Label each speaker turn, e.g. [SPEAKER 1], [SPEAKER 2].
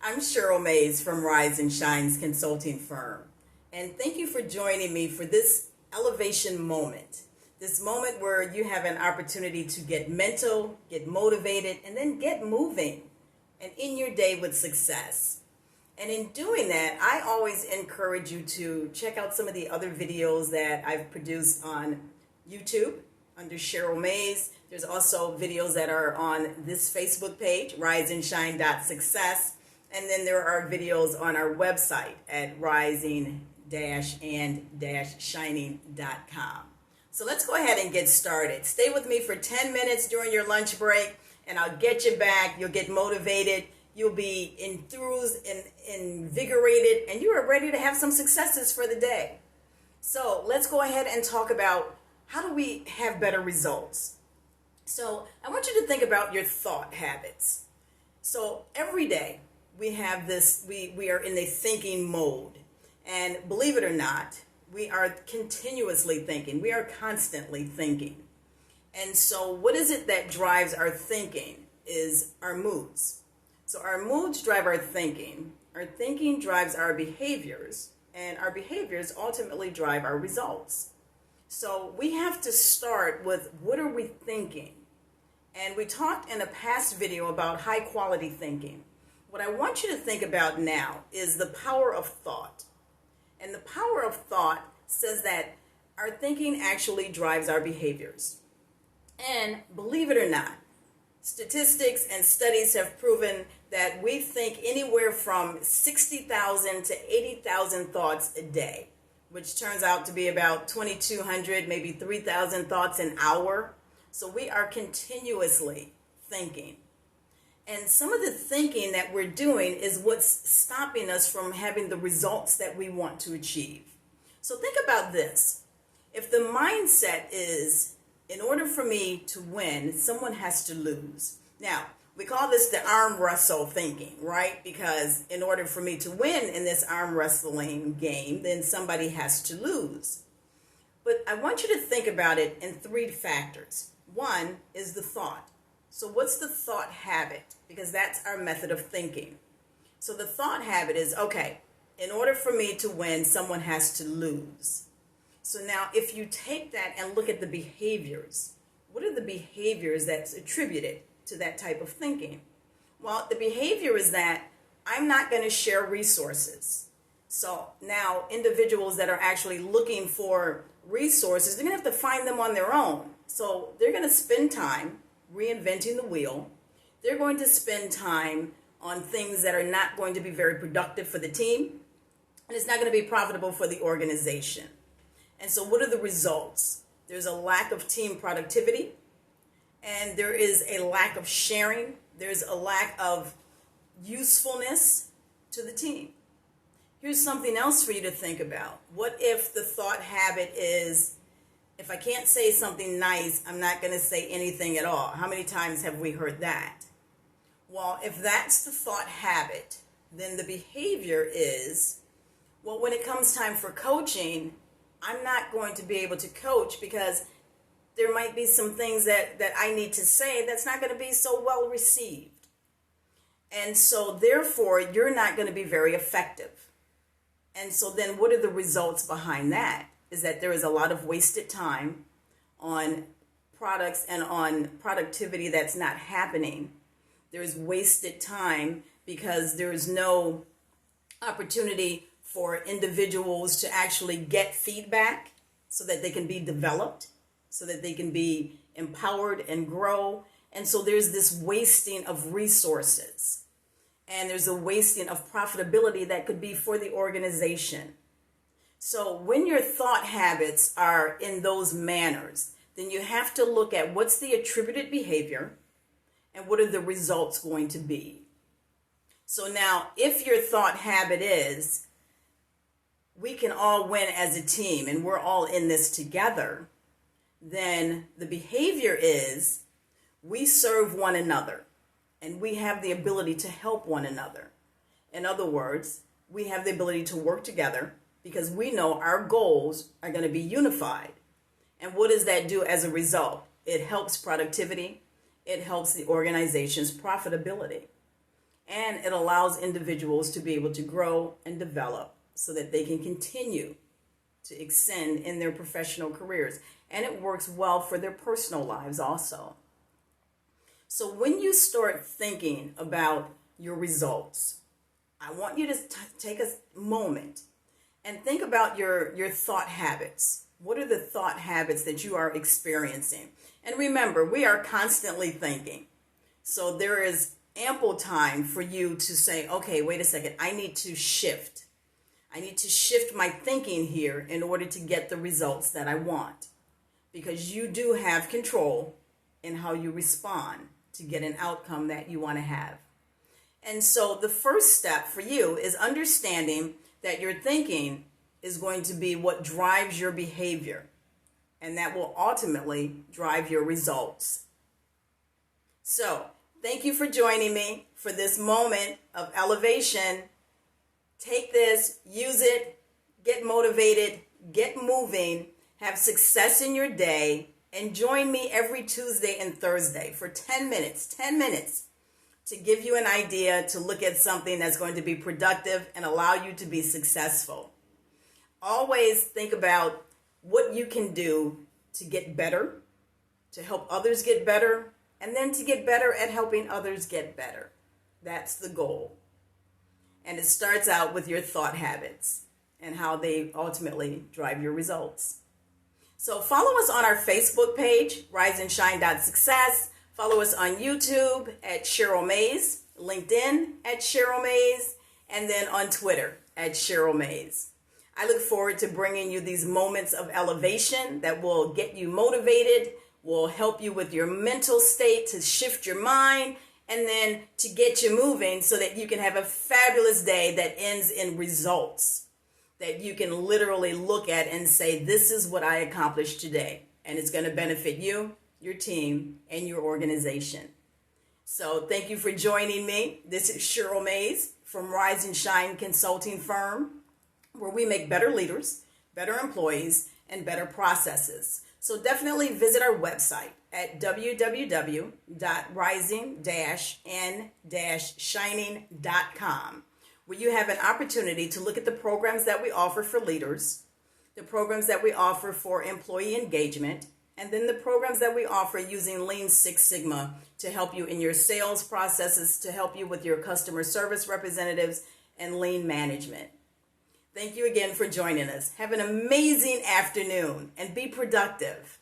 [SPEAKER 1] I'm Cheryl Mays from Rise and Shines Consulting Firm. And thank you for joining me for this elevation moment. This moment where you have an opportunity to get mental, get motivated, and then get moving and in your day with success. And in doing that, I always encourage you to check out some of the other videos that I've produced on YouTube under Cheryl Mays. There's also videos that are on this Facebook page, riseandshine.success. And then there are videos on our website at rising-and-shining.com. So let's go ahead and get started. Stay with me for 10 minutes during your lunch break, and I'll get you back. You'll get motivated. You'll be enthused and invigorated, and you are ready to have some successes for the day. So let's go ahead and talk about how do we have better results. So I want you to think about your thought habits. So every day we have this, we are in a thinking mode. And believe it or not, we are continuously thinking. We are constantly thinking. And so what is it that drives our thinking is our moods. So our moods drive our thinking drives our behaviors, and our behaviors ultimately drive our results. So we have to start with, what are we thinking? And we talked in a past video about high quality thinking. What I want you to think about now is the power of thought. And the power of thought says that our thinking actually drives our behaviors. And believe it or not, statistics and studies have proven that we think anywhere from 60,000 to 80,000 thoughts a day, which turns out to be about 2,200, maybe 3,000 thoughts an hour. So we are continuously thinking. And some of the thinking that we're doing is what's stopping us from having the results that we want to achieve. So think about this. If the mindset is, in order for me to win, someone has to lose. Now, we call this the arm wrestle thinking, right? Because in order for me to win in this arm wrestling game, then somebody has to lose. But I want you to think about it in three factors. One is the thought. So what's the thought habit? Because that's our method of thinking. So the thought habit is, okay, in order for me to win, someone has to lose. So now if you take that and look at the behaviors, what are the behaviors that's attributed to that type of thinking? Well, the behavior is that I'm not going to share resources. So now individuals that are actually looking for resources, they're going to have to find them on their own. So they're going to spend time reinventing the wheel. They're going to spend time on things that are not going to be very productive for the team, and it's not going to be profitable for the organization. And so what are the results? There's a lack of team productivity, and there is a lack of sharing. There's a lack of usefulness to the team. Here's something else for you to think about. What if the thought habit is, if I can't say something nice, I'm not going to say anything at all? How many times have we heard that? Well, if that's the thought habit, then the behavior is, well, when it comes time for coaching, I'm not going to be able to coach because there might be some things that I need to say that's not going to be so well received. And so therefore, you're not going to be very effective. And so then what are the results behind that? Is that there is a lot of wasted time on products and on productivity that's not happening. There's wasted time because there is no opportunity for individuals to actually get feedback so that they can be developed, so that they can be empowered and grow. And so there's this wasting of resources, and there's a wasting of profitability that could be for the organization. So when your thought habits are in those manners, then you have to look at what's the attributed behavior and what are the results going to be. So now, if your thought habit is, we can all win as a team and we're all in this together, then the behavior is, we serve one another and we have the ability to help one another. In other words, we have the ability to work together because we know our goals are going to be unified. And what does that do as a result? It helps productivity. It helps the organization's profitability. and it allows individuals to be able to grow and develop so that they can continue to extend in their professional careers. And it works well for their personal lives also. So when you start thinking about your results, I want you to take a moment and think about your thought habits. What are the thought habits that you are experiencing? And remember, we are constantly thinking. So there is ample time for you to say, okay, wait a second, I need to shift. I need to shift my thinking here in order to get the results that I want. Because you do have control in how you respond to get an outcome that you want to have. And so the first step for you is understanding that your thinking is going to be what drives your behavior. And that will ultimately drive your results. So, thank you for joining me for this moment of elevation. Take this, use it, get motivated, get moving, have success in your day, and join me every Tuesday and Thursday for 10 minutes to give you an idea to look at something that's going to be productive and allow you to be successful. Always think about what you can do to get better, to help others get better, and then to get better at helping others get better. That's the goal. And it starts out with your thought habits and how they ultimately drive your results. So follow us on our Facebook page, riseandshine.success. Follow us on YouTube at Cheryl Mays, LinkedIn at Cheryl Mays, and then on Twitter at Cheryl Mays. I look forward to bringing you these moments of elevation that will get you motivated, will help you with your mental state to shift your mind, and then to get you moving so that you can have a fabulous day that ends in results that you can literally look at and say, this is what I accomplished today. And it's going to benefit you, your team, and your organization. So thank you for joining me. This is Cheryl Mays from Rise and Shine Consulting Firm, where we make better leaders, better employees, and better processes. So definitely visit our website at www.rising-n-shining.com, where you have an opportunity to look at the programs that we offer for leaders, the programs that we offer for employee engagement, and then the programs that we offer using Lean Six Sigma to help you in your sales processes, to help you with your customer service representatives, and lean management. Thank you again for joining us. Have an amazing afternoon and be productive.